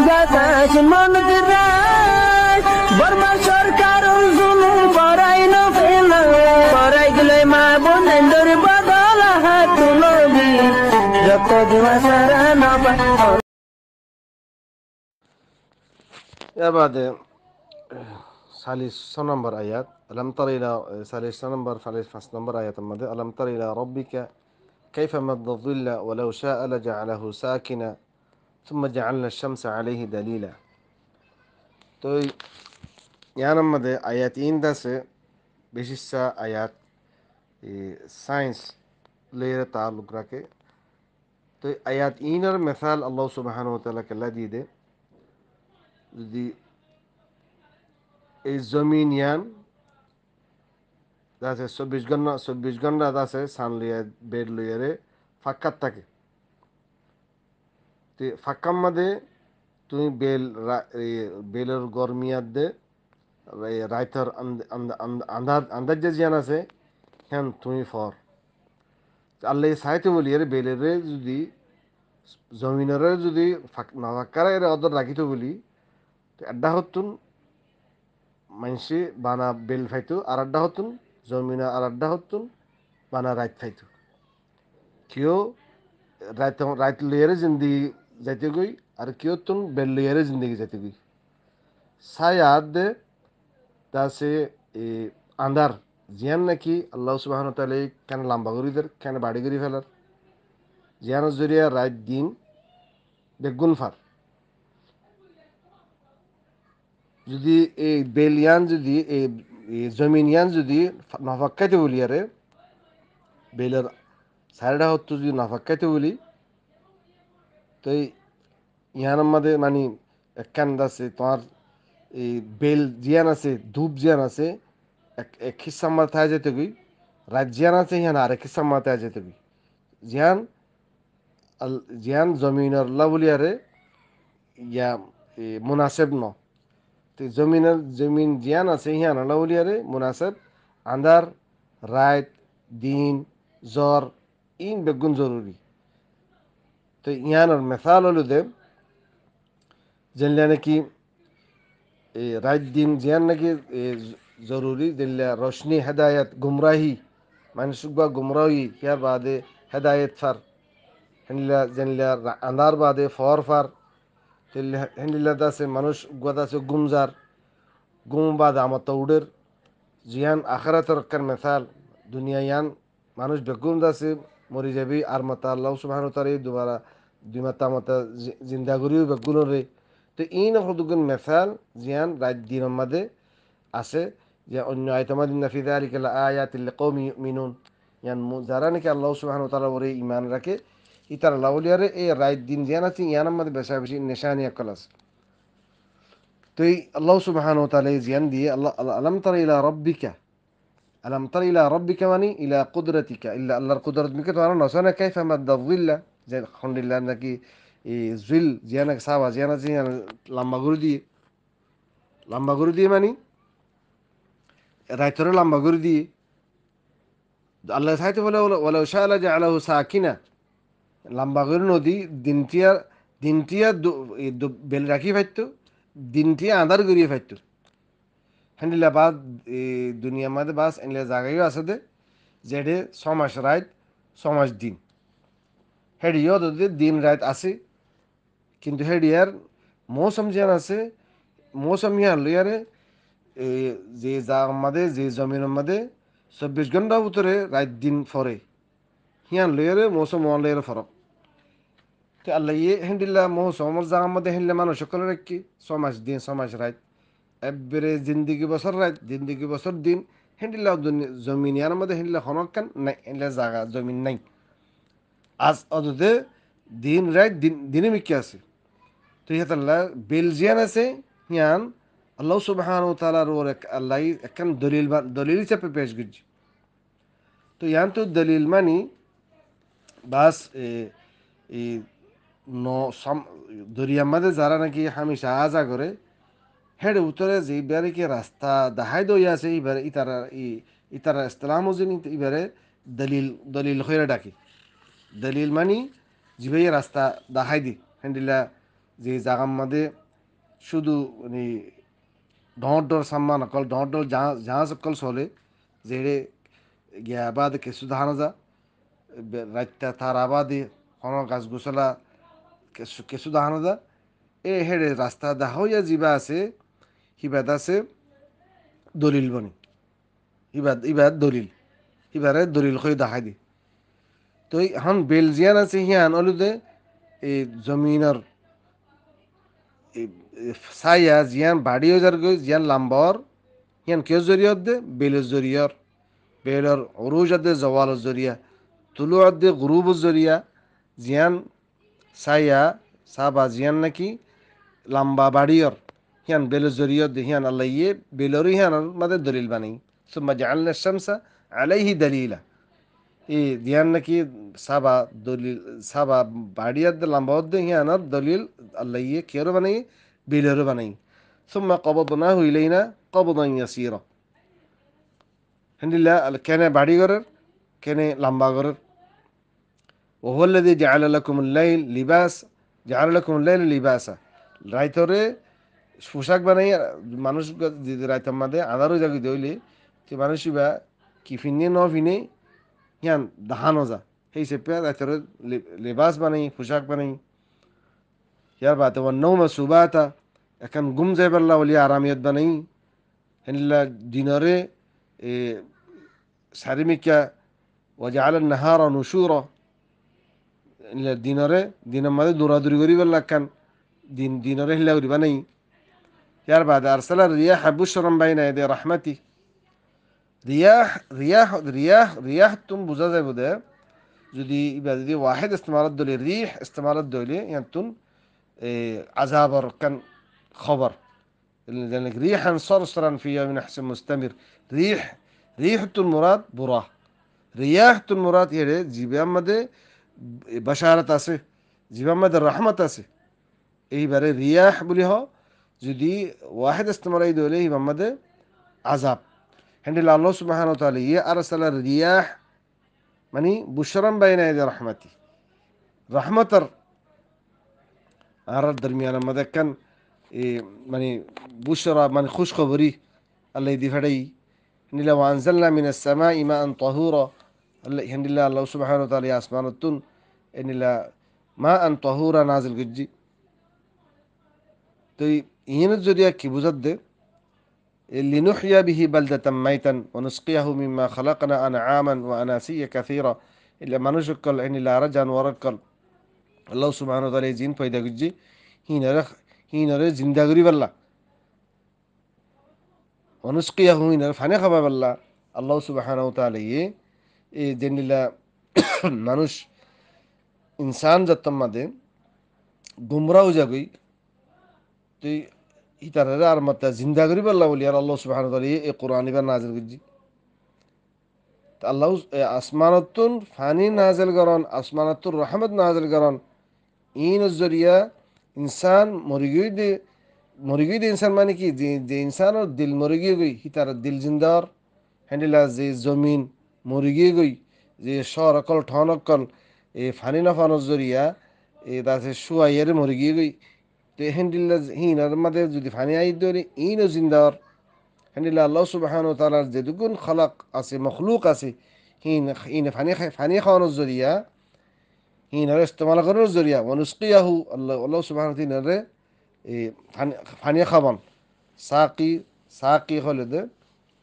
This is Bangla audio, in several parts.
বাতাস মন দিরাই বর্মা সরকার জুলুম করাই না ফেলা করাই গেলে মা বোনের বদল হাত তুলবি যত দিওয়া সারা না পায়। এর বাদে 46 নম্বর আয়াত আলম তারা ইলা 46 নম্বর 45 নম্বর আয়াতের মধ্যে আলম তারা ইলা রব্বিকা কাইফা মাদ্দা যিল্লা ওয়ালাউ শাআ লাজআলাহু সাকিনা থুম্মা জাআলনা আশ-শামসা আলাইহি দালিলা। তো ইয়ার মধ্যে আয়াত ইন্দাসে বিশেষা আয়াত সায়েন্স লের তাল্লুক রাখে। তো আয়াত ইনার মিসাল আল্লাহ সুবহানাহু ওয়া তাআলা কেলা দিয়ে দে যদি এই জমিন ইয়ান আছে 24 ঘন্টা আছে সান লিয়া বেড লইয়ারে ফাঁকাত থাকে। তো ফাঁকার মধ্যে তুমি বেলের গরমিয়াত দে রাইতর আন্দাজ যে জিয়ান আছে হ্যান তুমি ফর আল্লাহ সাইতে বলি এর বেলেরে যদি জমিনের যদি না ফাঁকার এর অদর রাখিত বলি আড্ডা হতুন মানুষে বানা বেল ফাইতো আর আড্ডা হতুন জমিনা আর আড্ডা হতুন বানা রাইত ফাইতো কেউ রাইত লইয়ারে জিন্দিগি যাইতে গই আর কেউ তুন বেল লইয়ারে জিন্দিগি যাইতে গই সায়াদ দে তাছে আন্দার জিয়ান নাকি আল্লাহ সুবহানাহু ওয়া তাআলা কেন লম্বা করিদের কেন বাড়ি করি ফেলার জিয়ানের জরিয়া রাত দিন বেগুন ফার যদি এই বেলিয়ান যদি এই জমিনিয়ান যদি নফাক্কাইতে বলি আরে বেলের সাইডা হতো যদি নফাক্কাইতে বলি তো ইয়ানের মধ্যে মানে একখান আছে তোমার এই বেল জিয়ান আছে ধূপ জিয়ান আছে এক হিসাব মাথায় যেতে গই রাত জিয়ান আছে ইয়ান আরেক হিসাব মাথায় যেতে গই জিয়ান জিয়ান জমিনের আল্লাহ বলি আরে ইয়া মুনাসেব ন তো জমিন জিয়ান আছে হিয়ান আল্লাহ বলি আরে মুনাসেব আন্দার রাত দিন জ্বর ইন বেগুন জরুরি। তো ইয়ানোর মেসাল হলো দে যেনলা নাকি রাত দিন জিয়ান নাকি জরুরি যেনলা রোশনি হেদায়ত গুমরাহি মানুষ বা গুমরাহি ইয়ার বাদে হেদায়ত ফার হেনলা যেনলা আন্দার বাদে ফর ফার হেনলা দাসে মানুষ গাদাসে গুমজার গুম বাদ আমত উডের জিয়ান আখরাতের কার মেসাল দুনিয়া ইয়ান মানুষ বেগুন দাসে মরি যাবি আর মাতা আল্লাহ সুবহানাহু ওয়া তাআলা দুবারা দুই মাতা মাতা জিন্দা করিও বেগুন রে। তো ইন হদুগুন মেসাল জিয়ান রাত দিনের মধ্যে আছে যে অন্য আয়াতমাদ ফি যালিকা লাআয়াতিল লিকাওমি ইউমিনুন ইয়ান যারা নাকি আল্লাহ সুবহানাহু ওয়া তাআলা ওরে ঈমান রাখে ইতার লাউলিয়ারে এই রাত দিন জিয়ান আছে ইয়ানের মধ্যে বেশা বেশি নিশানি আকল আছে। তো এই আল্লাহ সুবহানাহু ওয়া তাআলা জিয়ান দিয়ে আল্লাহ আলম তারা ইলা রব্বিকা আলম তারা ইলা রব্বিকা মানে ইলা কুদরতিকা ইল্লা আল্লাহর কুদরত মিকে তো আর নসনা কাইফা মাদ্দা যিল্লা যে আলহামদুলিল্লাহ নাকি এই জিল জিয়ান সাবা জিয়ান আছে লম্বা করে দিয়ে মানে রাইতরে লম্বা করে দিয়ে আল্লাহ সাইতে বলে ওলা শাআলা জাআলাহু সাকিনা লম্বা করে নদী দিনটিয়া বেল রাখি ফাইতো দিনটিয়া আন্ধার করিয়ে ফাইতো হ্যান্ডিলা বাদ দুনিয়ার মধ্যে বাস এনলে জায়গায়ও আছে দে যেডে 6 মাস রাত 6 মাস দিন হেডিও যদি দিন রাত আছে কিন্তু হেডিয়ার মৌসুম যেন আছে মৌসুম ইয়ার লইয়ারে যে জায়গার মধ্যে যে জমিনের মধ্যে 24 ঘন্টার ভিতরে রাত দিন ফরে হিয়ান লইয়ারে মৌসুম লইয়ারে ফরক। তো আল্লাহ হেন্ডিল্লা মৌসুমের জায়গার মধ্যে হেনলে মানুষ সকলে রাখি 6 মাস দিন 6 মাস রাত এবারে জিন্দিগি বছর রাত জিন্দিগি বছর দিন হেন্ডিল্লা জমিন ইয়ার মধ্যে হেনলে হনকান নাই হেনলে জায়গা জমিন নাই আজ অদে দিন রাত দিনে মিকি আছে। তো ইহাতাল্লাহ বেলজিয়ান আছে হিয়ান আল্লাহ সুবহানাহু ওয়া তাআলার ওর আল্লাহ একখান দলিল হিসেবে পেশ করছি। তো ইয়ান তো দলিল মানি বাস এই দরিয়ার মধ্যে যারা নাকি হামেশা আজা করে হেড উত্তরে যে ইবারে কি রাস্তা দাহাই দই আছে ইবারে ইতারা ইসলাম ওজন ইবারে দলিল হয়ে ডাকি দলিল মানি জিভাইয়ে রাস্তা দাহাই দি হ্যান্ডিলা যে জাগার মধ্যে শুধু মানে ডর সাম্মান অকল ডর জাহাজ অকল চলে যে গিয়া আবাদ কিছু ধানা যা রাইতা তার আবাদি কোনো গাছ গোছলা কিছু ধানা যা এ হেড়ে রাস্তা দাহইয়া যিবা আছে হিবাদ আছে দলিল বনি ইবাদ দলিল ইবারে দলিল খই দেখাই দি তো এখন বেলজিয়ান আছে হিয়ান অলুদে এই জমিনের সাইয়া জিয়ান বাড়িও যার গই জিয়ান লাম্বর হিয়ান কেউ জরিয়ত দে বেলের জরিয়র বেলর অরুজ দে জওয়াল জরিয়া তুলু দে গুরুব জরিয়া জিয়ান সাইয়া সাবা জিয়ান নাকি লাম্বা বাড়িয়র হিয়ান বেলের জরিয়ত দে হিয়ান আল্লাহ ইয়ে বেলর হিয়ান মাদের দলিল বানাই সুম্মা জাআলনা শামসা আলাইহি দলিলা এই দিয়ান নাকি সাবা দলিল সাবা বাড়িয়ার লাম্বাওয়ার দে হিয়ানার দলিল আল্লাহ ইয়ে কেরো বানাই বিলেরও বানাই সুম্মা কবদনাহু ইলাইনা কবদান ইয়াসীরা হামদুলিল্লাহ কেনে বাড়ি ঘরের কেনে লাম্বা ঘরের وهو الذي جعل لكم الليل لباس جعل لكم الليل لباسا রাইতরে পোশাক বানাই মানুষ রাইতার মাঝে আধারও জাগি দইলে যে মানুষ বা কি ফিনে ন ফিনে হিয়ান দাহানো যা সেই সেপে রাইতরে লেবাস বানাই পোশাক বানাই ইয়ার বাতে নৌমা সুবাতা এখন গুম যাই পারলা বলি আরামিয়ত বানাই হেনলা দিনরে এ সারিমিকা ওয়াজাআল নাহার নুশুর দিনরে দিনের মাঝে দৌড়াদৌড়ি করি পারলা কান দিনরে হিলা করি বানাই ইয়ার বাদে আরসালা রিয়াহ বুশরাম বাইনা ইয়াদি রাহমাতি রিয়াহ তুম বুঝা যায় বোধ যদি ইবা যদি ওয়াহেদ ইস্তেমালত দলে রিহ ইস্তেমালত দলে ইয়াতুন আজাবর কান খবর لذلك ريحا صرصرا في يوم نحس مستمر ريح المراد براه رياح المراد يعني জিবাম মধ্যে বাশারাত আছে জিবাম মধ্যে রহমত আছে এইবারে রিয়াহ বলি হ যদি ওয়াহেদ ইস্তেমালাই দলে ইবাম মধ্যে আজাব হ্যান্ডেল আল্লাহ সুবহানাহু ওয়া তাআলা ইয়া আরসালা রিয়াহ মানে বুশরাম বাইনা ইয়াদি রাহমাতি রহমতর আর দরমিয়ান মধ্যে কান মানে বুশরা মানে খুশখবরি আল্লাহ দি ফাড়াই নিলা ওয়ানজালনা মিনাস সামাই মাআন তাহুরা আল্লাহ হামদুলিল্লাহ আল্লাহ সুবহানাহু ওয়া তাআলা আসমানাতুন নিলা মাআন তাহুরা নাজিল গজ্জি তো ইহিনের যদি কি বুঝাত দে লিনুহইয়া বিহি বালদাতাম মাইতান ওয়া নুসকিয়াহু মিম্মা খালাকনা আনআমান ওয়া আনাসিয়া কাসীরা ইল্লা মানুষকল নিলা আর জানোয়ারকল আল্লাহ সুবহানাহু ওয়া তাআলা জিন পয়দা গজ্জি হিনরে জিন্দা করি পারলা অনুষ্কিয়া হুইনার ফানে খাবা পারলা আল্লাহ সুবহানাহু ওয়া তাআলা এই জেনিলা মানুষ ইনসান জাতম মাদে গুমরাও জাগই তুই ইতারে আর মাত্রা জিন্দা করি পারলা বলি আর আল্লাহ সুবহানাহু ওয়া তাআলা এই কোরআন ইবার নাজিল করজি আল্লাহ আসমানাতুন ফানি নাজিল করন আসমানাতুর রহমত নাজিল করন ইন জরিয়া ইনসান মরিগই দে ইনসান মানে কি যে ইনসানের দিল মরিগি গই হিতার দিল জিন্দার হ্যান্ডিলা যে জমিন মরিগি গই যে শহর অকল ঠন অকল এই ফানি না ফানোর জরিয়া এই তাছে শুয়াইয়ারে মরিগি গই তো হ্যান্ডিল্লা হিনার মাঝে যদি ফানি আই ধরে ইনও জিন্দার হ্যান্ডিল্লা আল্লাহ সুবহানাহু ওয়া তাআলার যে দুগুণ খালাক আছে মখলুক আছে হিন ফানি খাওয়ানোর জরিয়া হিনার ইস্তেমাল করার জরিয়া ওয়ানুসকিয়াহু আল্লাহ সুবহানাহু ওয়া তাআলা এই ফানিয়া খাবান সাকি হলে দে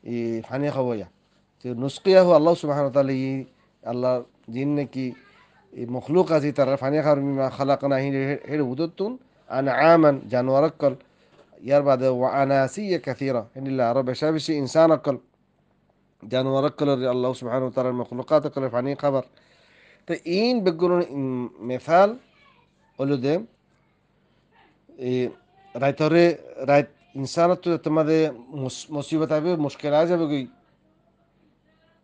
এই ফানিয়া খাবয়া তো নুসকিয়াহু আল্লাহ সুবহানাহু ওয়া তাআলা আল্লাহ জিন নাকি এই মখলুক আছে তারা ফানিয়া খাওয়ার মিমা খালাকনা হেড়ে উদতুন আনআমান জানোয়ার অকল ইয়ার বাদে ওয়া আনাসিয়া কাসীরা ইল্লা আরো বেশা বেশি ইনসান অকল জানোয়ার অকল আল্লাহ সুবহানাহু ওয়া তাআলার মখলুকাত অকল ফানিয়া খাবার তো ইন বেগুন মিসাল হলো দে এই রাইতরে রাইত ইনসানত তো তোমাদের মুসিবত আবে মুশকিল আ যাবে গই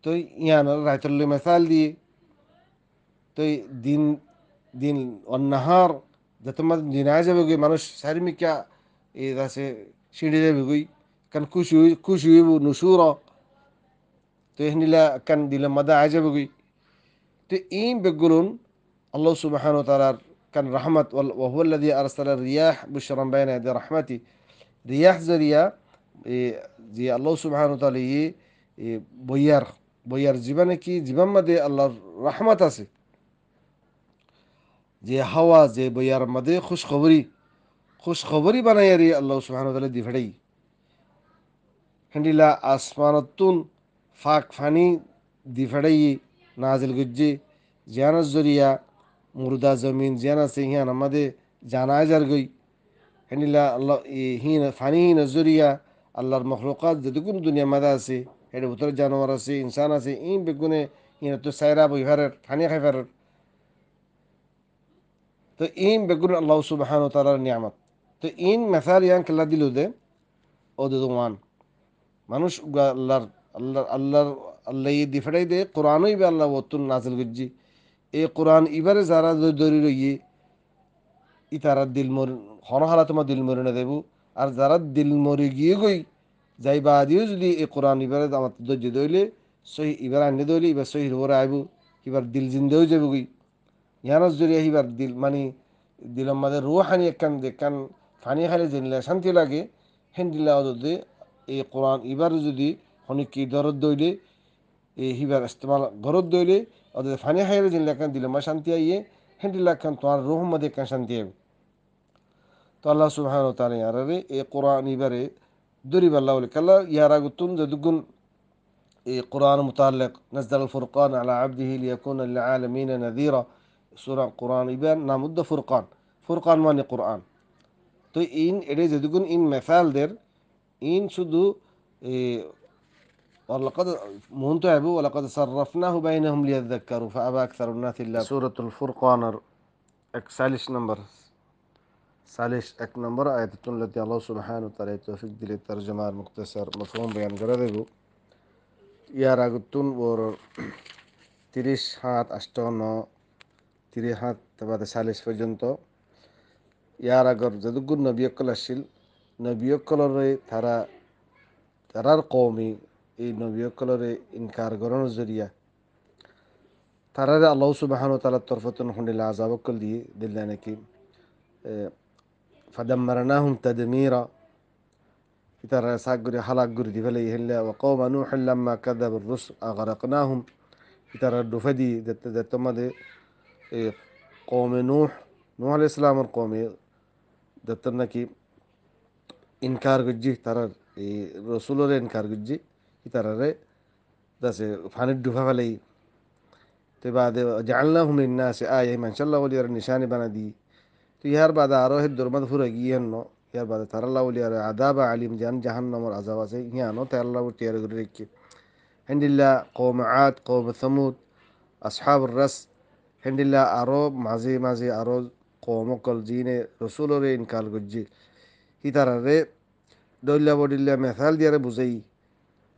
তো ইয়ান রাইতলে মিসাল দিয়ে তো দিন দিন অন্নাহার যে তোমাদের দিন আ যাবে গই মানুষ সারিমিকা এই আছে সিঁড়ি যাবে গই কান খুশি হইব নুসুর তো এহনিলা কান দিলে মাদা আ যাবে গই তো ইন বেগুন আল্লাহ সুবহানাহু ওয়া তাআলার কান রহমত ওয়াহুল্লাযী আরসালা রিয়াহ বুশরান বাইনা ইয়াদি রাহমাতি রিয়াহ জরিয়া যে আল্লাহ সুবহানাহু ওয়া তাআলা বইয়ার বইয়ার জীবনে কি জীবন মধ্যে আল্লাহর রহমত আছে যে হাওয়া যে বইয়ার মধ্যে খুশখবরি বানাইয়ারি আল্লাহ সুবহানাহু ওয়া তাআলা দি ফেড়াই হেন্ডিলা আসমানতুন ফাক ফানি দি ফেড়াই নাজিল গুজ্জি জিয়ানার জরিয়া মুর্দা জমিন জিয়ান আছে হিয়ান আমাদের জানাজার গই হেনিলা আল্লাহ হিন ফানি হিন জরিয়া আল্লাহর মখলুকাত যেটুকুন দুনিয়া মাদা আছে এর ভিতরে জানোয়ার আছে ইনসান আছে ইন বেগুনে হিন তো সাইরা বই ফেরার ফানি খাই ফেরার তো ইন বেগুন আল্লাহ সুবহানাহু ওয়া তাআলার নিয়ামত তো ইন মেসাল ইয়ান কেলা দিল দে ও দে ওয়ান মানুষ আল্লাহর আল্লাহর আল্লাহ দি ফেড়াই দে কোরআনই বে আল্লাহ ওতুন নাজিল গুজ্জি এই কোরআন ইবারে যারা দরি রইয়ে ইতারা দিল মর হনহালা তোমার দিল মরে না দেবু আর যারা দিল মরে গিয়ে গই যাই বা দিও যদি এই কোরআন এবারে আমার ধৈর্য দইলে সহি এবার আনি দইলে এবার সহি ওরা আইব এবার দিল জিন্দেও যাবো গই ইয়ানোর জরিয়া এবার দিল মানে দিল আমাদের রুহানি একখান ফানি খাইলে জিনলে শান্তি লাগে হেন দিলা ওদের এই কোরআন এবার যদি হনিকি দরদ দইলে এই হিবার ইস্তেমাল ঘরত দইলে ওদের ফানি খাইলে জিনলে একখান দিল মা শান্তি আইয়ে হেন দিলা একখান তোমার রুহ মধ্যে একখান শান্তি আইব তো আল্লাহ সুবহানাহু ওয়া তাআলা ইয়ারে এই কোরআন ইবারে দরিব আল্লাহ কাল্লা ইয়ারা গুতুন যদুগুন এই কোরআন মুতাল্লিক নাযাল ফুরকান আলা আবদিহি লিয়াকুনা লিল আলামিন নাযীরা সূরা কোরআন ইবার নামুদ্দ ফুরকান ফুরকান মানে কোরআন তো ইন এডে যদুগুন ইন মেসালদের ইন শুধু ولقد مهنتو عبو ولقد صرفناه بينهم ليذكروا فأبى أكثر الناس إلا سورة الفرقان 41 نمبر 41 নম্বর আয়াতুল্লাতি আল্লাহ সুবহানাহু ওয়া তাআলা তৌফিক দিলে তরজমার মুখতাসার মফহুম বয়ান করে দেব ইয়ার আগুতুন ওর 30 7 58 30 বাদে 40 পর্যন্ত ইয়ার আগর যদুগুণ নবিয়কল আসিল নবিয়কলরে তারার কওমি এই নবিয়কলরে ইনকার করানোর জরিয়া তারারে আল্লাহ সুবহানাহু ওয়া তাআলার তরফতুন হুন্ডিলা আযাবকল দিয়ে দিল্লা নাকি فدمرناهم تدميرا ترى ساقري حلاق قري دي فلي هلا وقوم نوح لما كذب الرسل أغرقناهم ترى الدفدي دتما قوم نوح عليه السلام القوم دتنكي إنكار جي ترى رسول إنكار جي ترى دس فان الدفا فلي تبعد جعلناهم للناس آية من شاء الله ولي النشان بنا دي তো ইহার বাদে আরও হে দুর্মদ ফুরে গিয়েন ন ইয়ার বাদে তারাল্লাহ বলি আর আদাবা আলিম জান জাহান্নামর আজাব আছে হিয়ানো তারাল্লাহ টিয়ার করে রেখে হেন্ডিল্লা কৌম আদ কৌম সমুদ আসহাবুর রাস হেন্ডিল্লা আরও মাঝে মাঝে আরও কৌমকল জিনে রসুলরে ইনকাল গজ্জি হি তারারে দৈল্লা বডিল্লা মেথাল দিয়ারে বুঝেই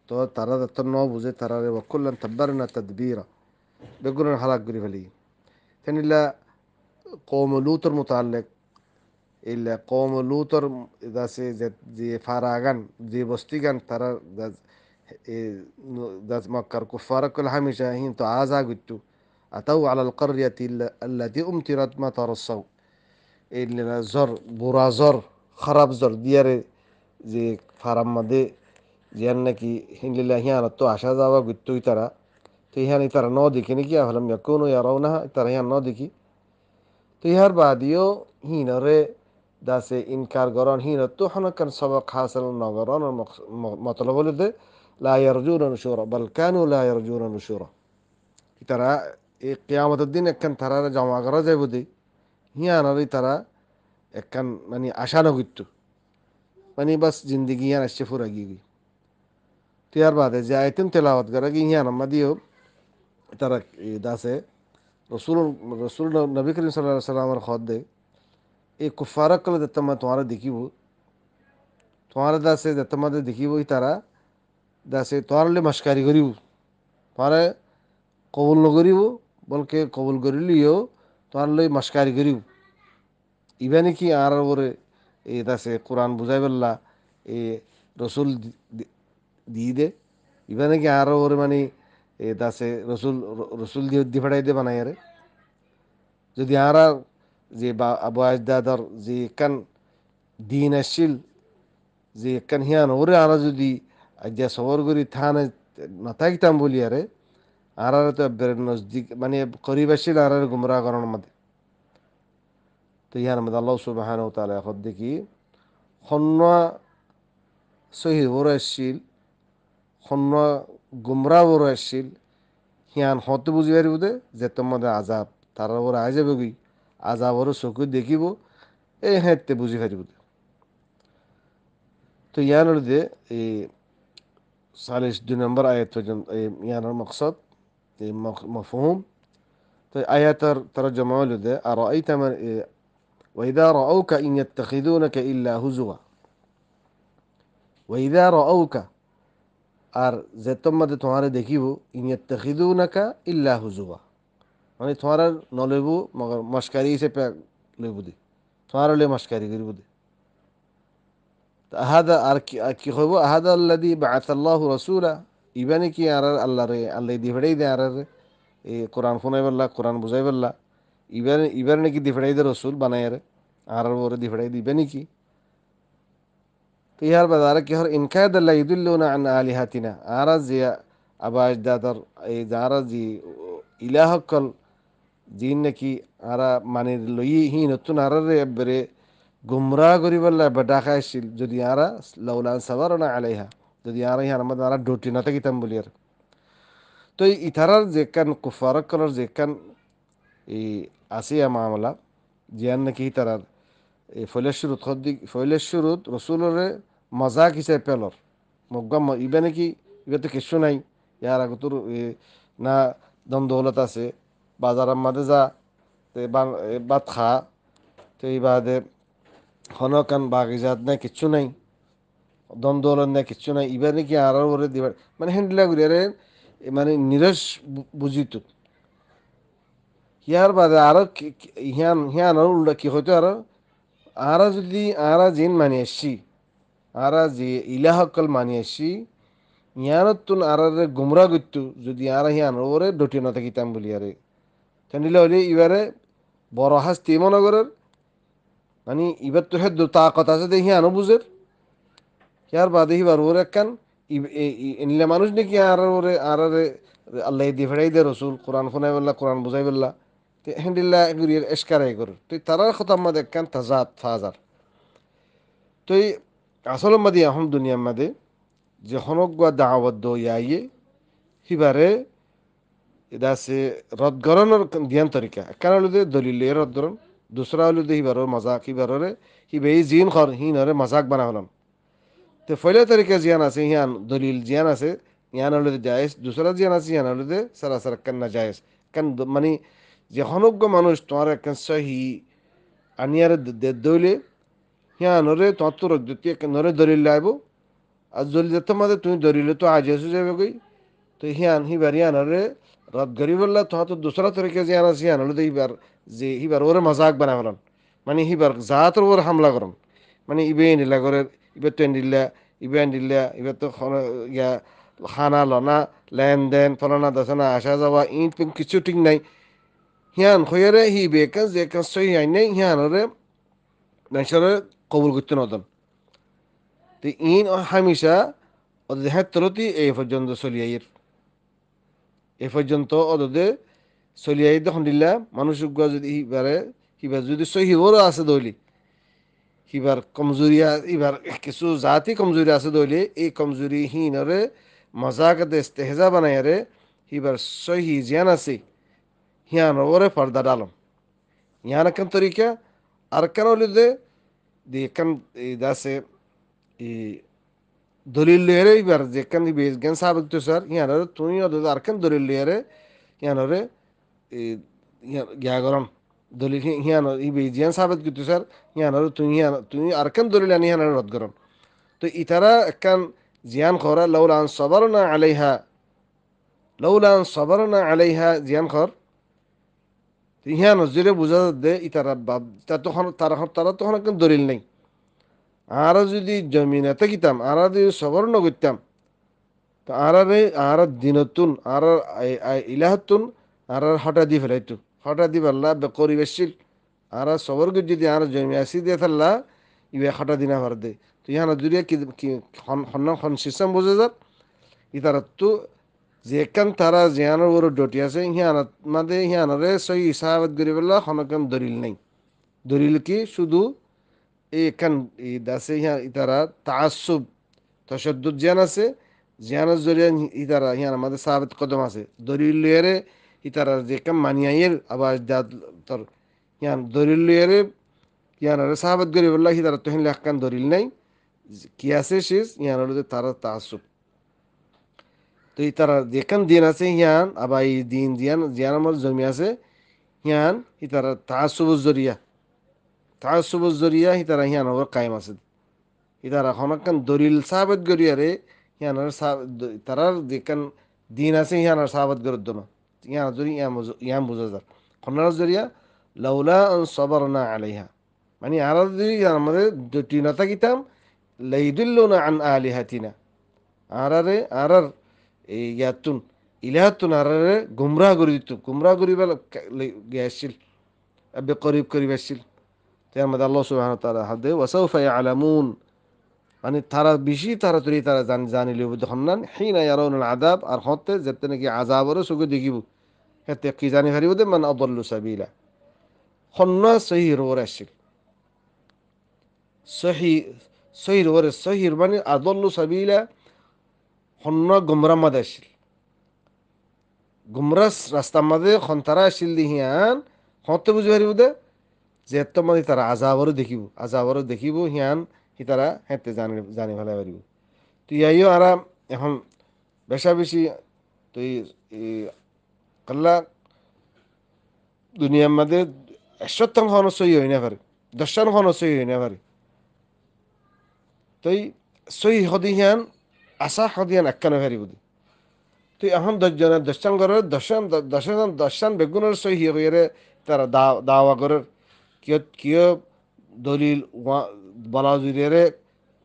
তো তারা দত্ত ন বুঝে তারারে ওকুল্লান তাব্বার না তদবিরা বেগুনের হালাক করে ফেলি হেন্ডিল্লা قوم لوتر متعلق إلا قوم لوتر إذا سي زي فاراغان زي بستيغان ترى ذات مكر كفار كل هميشة هين تو عازا قلتو أتوا على القرية التي أمطرت مطر الصو إلا زر برا زر خراب زر ديار زي فارم مدي زيانكي هين لله هيانا تو عشا زاوا قلتو ترى تيهان ترى نودي كنكي فلم يكونوا يرونها ترى هيان نودي كي তো ইহার বাদিও হিনরে দাসে ইনকার গরন হিন তো হনকান সবক হাসিল নগরন মতলব হলে লা ইয়ারজুনা নুশুরা বাল কানু লা ইয়ারজুনা নুশুরা তারা এই কিয়ামতের দিন একখান তারা জমা করা যাইব দি হিয়ানরে তারা একখান মানে আশা নগিত মানে বাস জিন্দগি ইয়ান আসছে ফুরা গিয়ে তো ইয়ার বাদে যে আইতেন তেলাওয়াত করা গিয়ে হিয়ান আমাদিও তারা দাসে রসুল রসুল নবী করিম সাল্লাল্লাহু আলাইহি সাল্লামের খত দে এই কুফারা কলে দত্তমা তোমারা দেখিব তোমার দাসে দত্তমাদের দেখিব তারা দাসে তোমারলে মস্কারি করিব তোমারে কবুল নকরিব বলকে কবুল করিলিও তোমার লই মস্কারি করিব ইবানি কি আর ওরে এই দাসে কোরআন বুঝাই বললা এই রসুল দিয়ে দে ইবানি কি আর ওরে মানে দাসে রসুল রসুল দিয়ে দি ফাটাই দে বানাই রে যদি আরা যে বা আবু আজদাদর যে কান দিন আসছিল যে কান হিয়ান ওরে আরা যদি আজ্ঞা সবর করি থানে নাথাকিতাম বলি আরে আর তো নজদিক মানে করিব আসছিল আর গুমরা করার মধ্যে তো ইহার মধ্যে আল্লাহ সুবহানাহু ওয়া তাআলা এখন দেখি খন্না সহি ওরে আসছিল খন্না গুমরা ওরে আসছিল হিয়ান হতে বুঝি পারিব দে যে তোমাদের আজাব তারা ওরা আই যাবে কি আজাব ওর চকু দেখিব এই হেঁটতে বুঝি পারিব দে তো ইয়ান দে এই 42 নম্বর আয়াত পর্যন্ত এই ইয়ানোর মকসদ এই মফহুম তো আয়াতের তরজমা হলো দে আর এই তামার وإذا رأوك إن يتخذونك إلا هزوا وإذا رأوك আর যে তোমাদের তোমারে দেখিব ইন ইয়াত্তাখিদুনাকা ইল্লা হুজুয়া মানে তোমার নলেব মগর মস্কারি হিসেবে লইব দি তোমার লে মস্কারি করিব দি هذا আর কি হইব هذا الذي بعث الله رسولا ইবানি কি আর আল্লাহ রে আল্লাহ দি ফড়াই দে আর এই কোরআন ফোনাই বললা কোরআন বুঝাই বললা ইবার নাকি দি ফড়াই দে রসুল বানাই আর ওরে দি ফড়াই দিবেনি কি তো ইহার বাদ আর কি হর ইনকাদ আল্লাহ ইদুল্লুনা আন আলিহাতিনা আর জিয়া আবাজ দাদার এই যারা জি ইলাহকল জিন নাকি আরা মানে লই হি নতুন আরারে এবারে গুমরা করি বললা বেটা খাইছিল যদি আরা লাউলা সাবার না আলাইহা যদি আরা ইহার মধ্যে আরা ডুটি না থাকিতাম বলি আর তো ইথারার যে কান কুফারক কলর যে কান এই আসিয়া মামলা জিয়ান নাকি তারার এই ফলের শুরুত খদ্দি ফলের শুরুত রসুলরে মজাক হিসেবে পেলর মগ্গাম ইবে নাকি ইবে তো কিছু নাই ইয়ার আগে তোর না দম দৌলত আছে বাজারের মাঝে যা ভাত খা তো এই বাদে হনকান বাগিজাত নাই কিচ্ছু নাই দম দৌলত নাই কিচ্ছু নাই ইবে নাকি আর ওরে দিবার মানে হ্যান্ডলা করি আরে মানে নিরস বুঝিত ইয়ার বাদে আরো হিয়ান হিয়ান উল্টা কি হইতো আরো আরা যদি আরা জিন মানি আসছি আরা যে ইলাহকল মানি আসছি ইয়ানতুন আরারে গুমরা গত্তু যদি আরা হিয়ান ওরে ডটি না থাকিতাম বলি আরে তাহলে হলে ইবারে বড় হাস্তি মনে করের মানে ইবার তো হেদ তাকত আছে দেখি হিয়ানো বুঝের ইয়ার বাদে হিবার ওরে একখান এনলে মানুষ নাকি আর ওরে আরারে আল্লাহ দি ফেরাই দে রসুল কোরআন শোনাই বললা কোরআন বুঝাই বললা তো হেন্ডিল্লা এগুলির এসকারাই করে তো তারার কথা আমাদের একখান তাজাত ফাজার তো এই আসল মাদি আহম দুনিয়ার মাদে যে হনক দাওয়াত ইয়াইয়ে হিবারে এটা সে রদগরণের ধ্যান তরিকা একখান হলো যে দলিল রদগরণ দুসরা হলো যে হিবারর মজাক হিবাররে হিবে এই জিন খর হিনরে মজাক বানা হলাম তো ফলে তরিকা জিয়ান আছে হিয়ান দলিল জিয়ান আছে ইয়ান হলো যে জায়েজ দুসরা জিয়ান আছে ইয়ান হলো যে সারাসার কান না জায়েজ কান মানে যে হনজ্ঞ মানুষ তোমার একখান সহি আনিয়ারে দইলে হিয়ানরে তোমার তো রক্তি নরে দলিল লাইব আর দলিল মাঝে তুমি দলিলে তো আজ এসে যাবে গই তো হিয়ান হিবার হিয়ানরে রদ গরি বললা তোমার তো দুসরা তরিকা জিয়ান আছে হিয়ান হলো হিবার যে হিবার ওরে মজাক বানা হলাম মানে হিবার জাতর ওর হামলা করন মানে ইবে নিলা করে ইবে তো দিল্লা ইবে দিল্লা ইবে তো ইয়া খানা লনা লেনদেন ফলানা দশনা আসা যাওয়া ইট কিছু ঠিক নাই হিয়ান খয়ারে হি বেকাজ যে কাজ সহি আইন নাই হিয়ানরে মানুষের কবুল করতে নতন তো ইন হামিশা ওদের হ্যাঁ তরতি এই পর্যন্ত চলিয়াইয়ের এই পর্যন্ত ওদের চলিয়াই দেখুন দিল্লা মানুষ যদি হিবারে হিবার যদি সহিবরও আছে দইলি হিবার কমজোরিয়া এবার কিছু জাতি কমজোরি আছে দইলে এই কমজোরি হিনরে মজাকতে ইস্তেহজা বানাইয়ারে হিবার সহি জিয়ান আছে হিয়ান ওরে পর্দা ডালম ইয়ান একখান তরিকা আর কেন হলে যে একখান দাসে এই দলিল লইয়ারে এবার যেখান জ্ঞান সাবেক তো স্যার ইয়ানরে তুমি আরখান দলিল লইয়ারে ইয়ানরে গিয়া গরম দলিল হিয়ান জিয়ান সাবেক কিন্তু স্যার ইয়ানরে তুমি আরখান দলিল আনি হিয়ানরে রদ গরম তো ইতারা একখান জিয়ান খরা লৌলান সবার না আলাইহা লৌলান সবার না আলাইহা জিয়ান খর ইহা নজরে বোঝা দে ইতারা বাপ তখন তারা তখন একদম দলিল নেই আর যদি জমিনে থাকিতাম আর যদি সবর নগরতাম তো আর দিনতুন আর ইলাহতুন আর হঠাৎ দি ফেলাইতো হঠাৎ দি পাল্লা করি বেশিল আর সবর যদি আর জমি আসি দিয়ে থাকলা ইবে খাটা দিনা ভার দে তো ইহানা জুড়িয়া কি হন সিস্টেম বোঝে যাক ইতারা তো যে কান তারা জিয়ানোর বড় ডটি আছে হিয়ানা মাদে হিয়ানরে সই ইসাহাবাত করি বললা হনকান দলিল নাই দলিল কি শুধু এই কান এই দাসে হিয়া ইতারা তাআসসুব তশদ্দুদ জিয়ান আছে জিয়ানের জরিয়া ইতারা হিয়ান আমাদের সাহাবাত কদম আছে দলিল লিয়ারে ইতারা যে কাম মানিয়াইয়ের আবার দাদ তোর হিয়ান দলিল লিয়ারে হিয়ানরে সাহাবাত করি বললা ইতারা তো হিন লাকান দলিল নাই কি আছে শেষ হিয়ানরে তারা তাআসসুব তো এই তারা যেখান দিন আছে হিয়ান আবার এই দিন জিয়ান আমার জমি আছে হিয়ান ই তারা তাহাসুবুজ জরিয়া হি তারা হিয়ান ওর কায়েম আছে ই তারা হনকান দলিল সাহাবত গরিয়ারে হিয়ানার তারার যেখান দিন আছে হিয়ানার সাহাবত গরুর দন হিয়ান জরি ইয়াম বুঝা যার খনার জরিয়া লাউলা আন সবরনা আলাইহা মানে আর যদি আমাদের দুটি না থাকিতাম লাইদুল্লুনা আন আলিহাতিনা আর এই ইয়াতুন ইলাহাতুন আরারে গুমরাহ করে দিত গুমরাহ করিবার গিয়াছিল আবে করিব করিব আসছিল তার মধ্যে আল্লাহ সুবহানাহু ওয়া তাআলা হাদে ওয়াসাউফা ইয়ালামুন মানে তারা বেশি তাড়াতাড়ি তারা জানিলে হন্নান হিনা ইয়ারাউনাল আযাব আর হতে যেতে নাকি আযাবরে সুগে দেখিব হেতে কি জানি হারিব দে মান আদাল্লু সাবিলা হন্না সহির ওরে আসছিল সহি সহির ওরে সহির মানে আদাল্লু সাবিলা হন্না গুমরা মাদে আসছিল গুমরাস রাস্তার মাঝে তারা আসিল হিয়ান হতে বুঝি পারিব দে যে এত মানে তারা আজাবরও দেখিব হিয়ান হি তারা হেঁতে জানি ফেলা পারিব তুই আইও আরাম এখন বেশা বেশি তুই কাল্লা দুনিয়ার মাঝে ১০০ সহি হই না পারে ১০ সহি হই না পারে তুই সহি হদি হিয়ান আশা হদিয়ান একানো পারিব দে তুই এখন ১০ জনের ১০ ঘরের ১০ বেগুনের সহি হইরে তারা দাওয়া করার কিয় দলিল বলা জুড়ে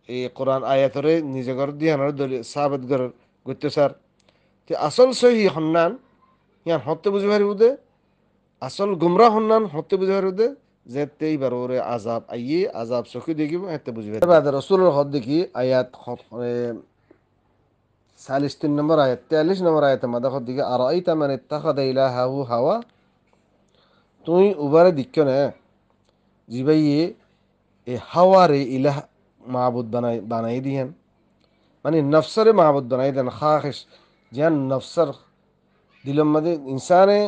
এই কোরআন আয়াতরে নিজে ঘর দিয়ে আনার দলিল সাহাবাত ঘরের করতে স্যার তো আসল সহি হন্নান ইয়ান হতে বুঝে পারিব দে আসল গুমরা হন্নান হতে বুঝে পারিব দে যেতে এইবার ওরে আজাব আইয়ে আজাব চোখে দেখিব হেতে বুঝে পারিব রসুলের হদ দেখি আয়াত ৪৩ নম্বর আয়াত ৪৩ নম্বর আয়াতের মাদা হদ দেখি আর আইতা মানে ইত্তাখাযা ইলাহাহু হাওয়া তুই উবারে দিক্ষ না জিবাইয়ে এ হাওয়ারে ইলাহ মাহবুদ বানাই দিয়েন মানে নফসরে মাহবুদ বানাই দেন খাখিস যেন নফসর দিলম মাদে ইনসানে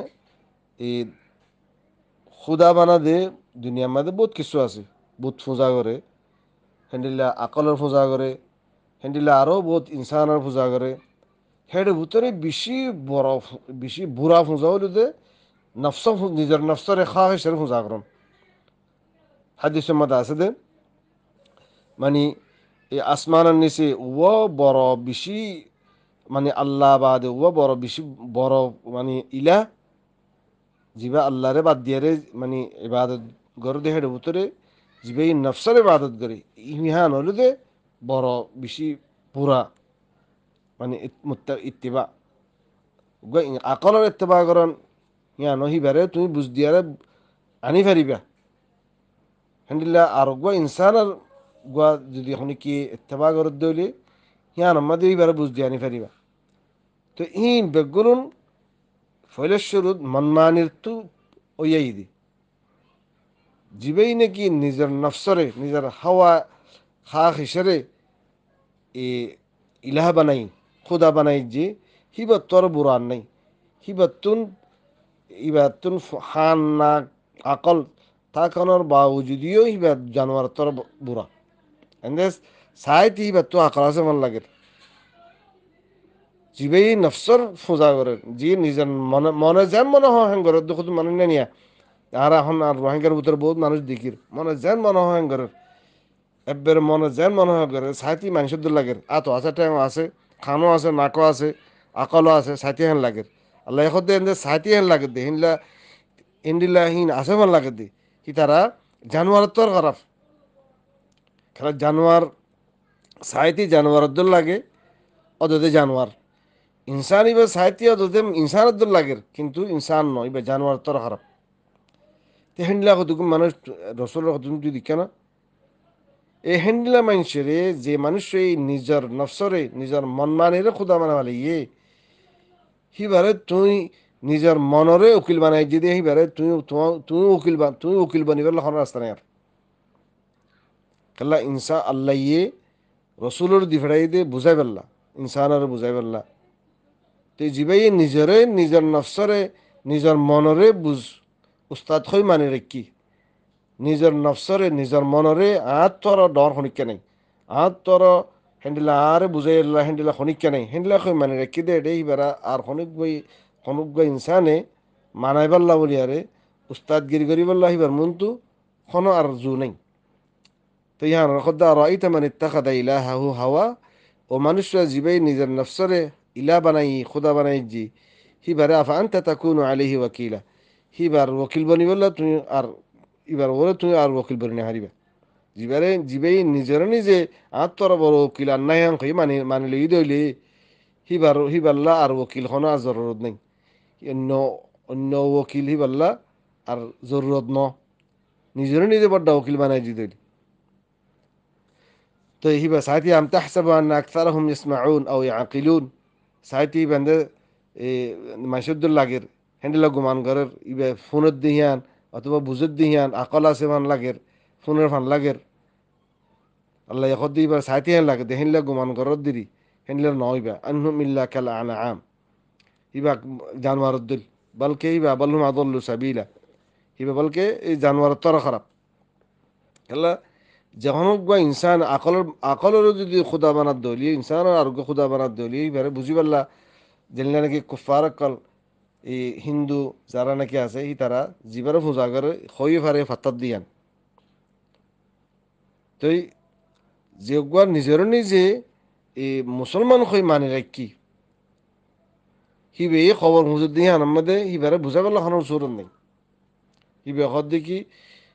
এই খুদা বানা দে দুনিয়ার মাঝে বহুত কিছু আছে বহুত পূজা করে হেন্ডিলা আকলের পূজা করে হেন্ডিলা আরও বহুত ইনসানের পূজা করে হেড ভিতরে বেশি বুড়া পূজা হলে যে নফস নিজের নফসরে খাখিসের পূজা করেন হাদিসের মধ্যে আছে দে মানে এই আসমানের নিচে ও বড় বেশি মানে আল্লাহ বাদে ও বড় বেশি বড় মানে ইলা জিবা আল্লাহরে বাদ দিয়ে মানে ইবাদত গড় দেহের ভিতরে জিবা এই নফসের ইবাদত করে ইহান হলো দে বড় বেশি পুরা মানে ইত্তিবা আকলের ইত্তিবা করেন ইহান হিবারে তুমি বুঝ দিয়ারে আনি পারিবা হেন্ডিল্লা আর গুয়া ইনসানের গুয়া যদি এখন কি ইত্তেবা করে দইলে হিয়ান আমাদের এইবারে বুঝ দিয়ে আনি পারিবা তো ই বেগুন ফৈলেশ্বরুদ মনমানির তো ওয়াই দি জীবেই নাকি নিজের নফসরে নিজের হাওয়া হিসেরে এ ইলাহা বানাই খুদা বানাই যে হিবার তোর বুড়ান নাই হিবাতুন হান না আকল থাকানোর বাউজুদিও হিবা জানোয়ার তোর বুড়া এন্ড সাইতে হিবা তো আকল আছে মন লাগে জিবেই নফসর ফোজা করে যে নিজের মনে যেন মনে হয় হ্যাং করে দুঃখ মানে নিয়া আর এখন আর রোহিঙ্গার ভিতরে বহুত মানুষ দেখির মনে যেন মনে হয় হ্যাং করে এবার মনে যেন মনে হয় করে সাইতে মানুষের দূর লাগে আতো আছে ট্যাং আছে খানো আছে নাকও আছে আকলও আছে সাইতে হেন লাগে আল্লাহ এখন দে সাইতে হেন লাগে দে হিনলা ইন্দিল্লা হিন আছে মন লাগে দে কি তারা জানোয়ারের তোর খারাপ খেলা জানোয়ার সাইতে জানোয়ারের দূর লাগে অদতে জানোয়ার ইনসান এবার সাহিত্য অদতে ইনসানের দূর লাগে কিন্তু ইনসান নয় এবার জানোয়ার তোর খারাপ তে হ্যান্ডলা কতটুকু মানুষ রসুলের কতটুকু যদি কেন এই হ্যান্ডলা মানুষের যে মানুষ এই নিজের নফসরে নিজের মন মানের খুদা বানা বলে ইয়ে হিবারে তুই নিজের মনরে উকিল বানাই যদি হিবারে তুই উকিল বানিবার লক্ষণ রাস্তা নাই আর কাল্লা ইনসা আল্লাহ ইয়ে রসুলের দিফাই দিয়ে বুঝাই পারলা ইনসানের বুঝাই পারলা তো জিবাই নিজরে নিজের নফসরে নিজের মনরে বুঝ উস্তাদ হই মানে রেখি নিজের নফসরে নিজের মনরে তোর ডর শনিকা নাই তোর হেন্ডিলা বুঝাই হেন্ডিলা শনিকা নাই হেন্ডিলা হই মানে রেখি দে এটাই বেড়া আর খনুক গই ইনসানে মানাই পাল্লা বলি আরে উস্তাদ গিরি করি বললা হিবার মনতু খনো আর জু নাই তো ইহান খদ্দা আর আইতা মানে ইত্তাখাদা ইলাহাহু হাওয়া ও মানুষরা জিবাই নিজের নফসরে ইলা বানাই খুদা বানাই জি হিবারে আফা আনতা তাকুনু আলাইহি ওয়াকিলা হিবার ওকিল বনি বললা তুমি আর এবার ওরে তুমি আর ওকিল বনি না হারিবা জিবারে জিবাই নিজের নিজে তোর বড় উকিল আর নাই হাং মানে মানে লই দইলে হিবাল্লা আর ওকিল হনো আর জরুরত নেই অন্য অন্য ওকিল হিবাল্লা আর জরুরত ন নিজের নিজে বড় উকিল বানাই দি দইলি তো হিবা সাইতি আম তাহসাবু আন্না আকসারহুম ইয়াসমাউন আও ইয়াকিলুন সাইতি বান্দে এ মাসুদুল লাগের হ্যান্ডেলা গুমান ঘরের ইবে ফোনের দিহিয়ান অথবা বুঝের দিহিয়ান আকল আছে মান লাগের ফোনের ফান লাগের আল্লাহ এখন দিবার সাইতি হ্যান লাগে দেহিনলা গুমান ঘরের দিরি হ্যান্ডেলার নইবা আনহুম ইল্লা কাল আনআম হিবা জানোয়ারের দিল বলকে হিবা বলহুম আদল্লু সাবিলা হিবা বলকে এই জানোয়ারের তর খারাপ হেলা যখন বা ইনসান আকলেরও যদি খুদা বানাত দলিয়ে ইনসানের আরোগ্য খুদা বানাত দলিয়ে এইবারে বুঝি পারলা যেগুলা নাকি কুফার অকল এই হিন্দু যারা নাকি আছে ই তারা জীবারে পূজা করে হয়ে ফারে ফাত্তার দিয়ান তো যেগুয়া নিজের নিজে এই মুসলমান হয়ে মানে রাখি হিবে এই খবর মুজুর দিয়ে আনার হিবারে বুঝা পারলা খানোর সুরত নেই হিবে হদ দেখি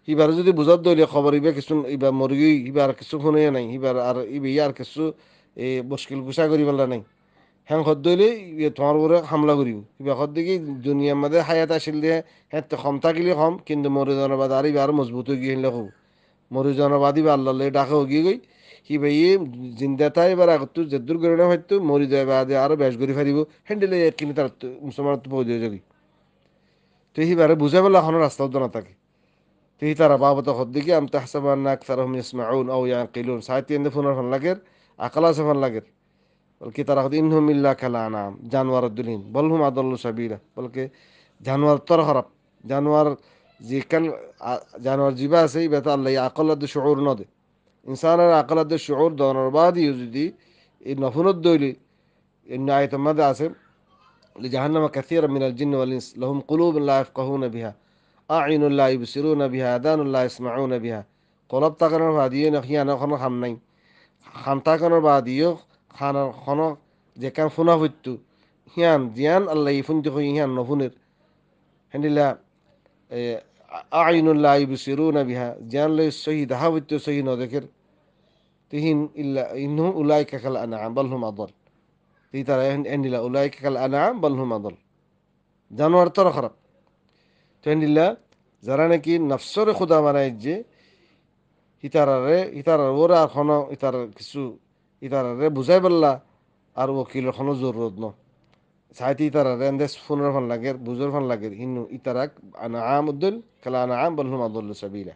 হিবার যদি বুঝার দলীয় খবর ইবা কিছু ইবা মরি হিবার কিছু শুনে নাই হিবার আর ইবে আর কিছু মুশকিল গুছা করি পেলা নাই হ্যাং হদ দইলে তোমার উপরে হামলা করিব কিবা হদ দেখি দুনিয়ার মধ্যে হায়াত আসিল দিয়ে হ্যাঁ কম থাকিলে কম কিন্তু মরি জনবাদ আর ইবা আর মজবুত হয়ে গিয়ে হব মরি জনবাদ ইবা আল্লাহ ডাকে হগিয়ে গই হিবা ইয়ে জিন্দাতা এবার আগত যেদুর করে না হয়তো মরি যায় বাদে আরো বেশ করে ফারিব হ্যান্ডেলে কিনে তার মুসলমান পৌঁছে যাবি তো হিবারে বুঝাই পেলা এখনো রাস্তা না থাকে في ترى بابا تخدقي أم تحسب أن أكثرهم يسمعون أو يعقلون ساعتي عند فنر فنلاقر عقلا سفنلاقر بلكي ترى إنهم إلا كالأنعام جانور الدلين بل هم أضل سبيلا بلكي جانور ترى خرب جانور زي كان جانور جيبا سي بتا الله عقل ده شعور نده إنسان عقل ده شعور دون بعد يزدي إن فن الدولي إن آية ماذا عسم لجهنم كثيرا من الجن والإنس لهم قلوب لا يفقهون بها أعين لا يبصرون بها آذان لا يسمعون بها قلب تاكن بعديه نخيانا خنا خمنين خم تاكن بعديه خنا جكان فنا فتو هيان ديان الله يفندق هيان نفنر هندلا أعين لا يبصرون بها ديان لا يسوي دهاوتو سوي نذكر تهين إلا إنهم أولئك كالأنعام بل هم أضل ترى هندلا أولئك كالأنعام بل هم أضل জানোয়ার তর খারাপ তেন্ডিল্লা যারা নাকি নফসরে খুদা বানাই যে ইতারার ওরা এখন ইতার কিছু ইতারারে বুঝাই পারলা আর ওকিল এখনো জরুরত ন সাইতে ইতারারে এন্দেশ ফোনের ফান লাগে বুঝর ফান লাগে হিন্নু ইতারাক আনা আম উদ্দুল কালা আনা আম বলহুম আদুল্লু সাবিলা